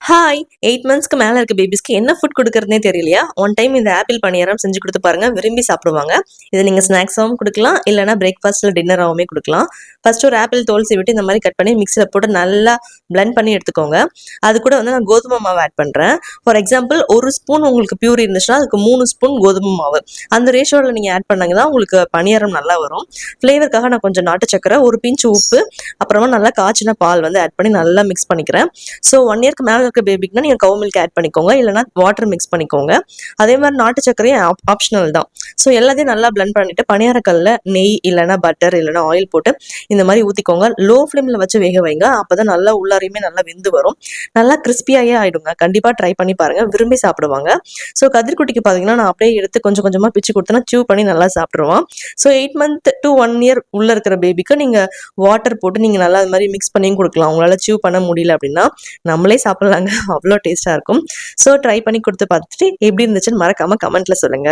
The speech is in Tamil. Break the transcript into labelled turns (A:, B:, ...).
A: ஹாய் 8 மந்த்ஸ்க்கு மேல இருக்க பேபிஸ்க்கு என்ன ஃபுட் குடுக்குறதுனே தெரியலையா? ஒன் டைம் இந்த ஆப்பிள் பணியாரம் செஞ்சு குடுத்து பாருங்க. விரும்பி சாப்பிடுவாங்க. இத நீங்க ஸ்நாக்ஸாவும் குடுக்கலாம். இல்லன்னா பிரேக்ஃபாஸ்ட்ல டின்னராவுமே குடுக்கலாம். ஃபர்ஸ்ட் ஒரு ஆப்பிள் தோல் சீவிட்டு இந்த மாரி கட் பண்ணி மிக்ஸில போட்டு நல்லா பிளெண்ட் பண்ணி எடுத்துக்கோங்க. அது கூட நான் கோதுமை மாவு ஆட் பண்றேன். ஃபார் எக்ஸாம்பிள் 1 ஸ்பூன் உங்களுக்கு பியூரி இருந்துச்சுன்னா, அதுக்கு 3 ஸ்பூன் கோதுமை மாவு. அந்த ரேஷியோல நீங்க ஆட் பண்ணீங்கன்னா உங்களுக்கு பணியாரம் நல்லா வரும். ஃப்ளேவருக்காக நான் கொஞ்சம் நாட்டு சர்க்கரை, ஒரு பிஞ்ச் உப்பு, அப்புறமா நல்லா காய்ச்சின பால் ஆட் பண்ணி நல்லா மிக்ஸ் பண்ணிக்கிறேன். ஸோ 1 இயர்க்கு மேல இருக்க பேபிக்குனா நீங்க கவு மில்க் ஆட் பண்ணிக்கோங்க. இல்லைன்னா வாட்டர் மிக்ஸ் பண்ணிக்கோங்க. அதே மாதிரி நாட்டு சர்க்கரையும் ஆப்ஷனல் தான். ஸோ எல்லாத்தையும் நல்லா பிளெண்ட் பண்ணிட்டு பணியாரக்கல்ல நெய் இல்லைன்னா பட்டர் இல்லைன்னா ஆயில் போட்டு இந்த மாதிரி ஊற்றிக்கோங்க. லோ ஃப்ளேமில் வச்சு வேக வைங்க. அப்போதான் நல்லா உள்ளாரையுமே நல்லா வெந்து வரும். நல்லா கிறிஸ்பியாயே ஆயிடுங்க. கண்டிப்பாக ட்ரை பண்ணி பாருங்க. விரும்பி சாப்பிடுவாங்க. ஸோ கதிர்குட்டிக்கு பார்த்தீங்கன்னா நான் அப்படியே எடுத்து கொஞ்சம் கொஞ்சமாக பிச்சு கொடுத்தேன்னா சியூ பண்ணி நல்லா சாப்பிடுவான். ஸோ 8 மந்த் டு 1 இயர் உள்ள இருக்கிற பேபிக்கு நீங்க வாட்டர் போட்டு நீங்க நல்லா அது மாதிரி மிக்ஸ் பண்ணியும் கொடுக்கலாம். உங்களால சியூ பண்ண முடியல அப்படின்னா நம்மளே சாப்பிடலாங்க. அவ்வளோ டேஸ்டா இருக்கும். ஸோ ட்ரை பண்ணி கொடுத்து பார்த்துட்டு எப்படி இருந்துச்சுன்னு மறக்காம கமெண்ட்ல சொல்லுங்க.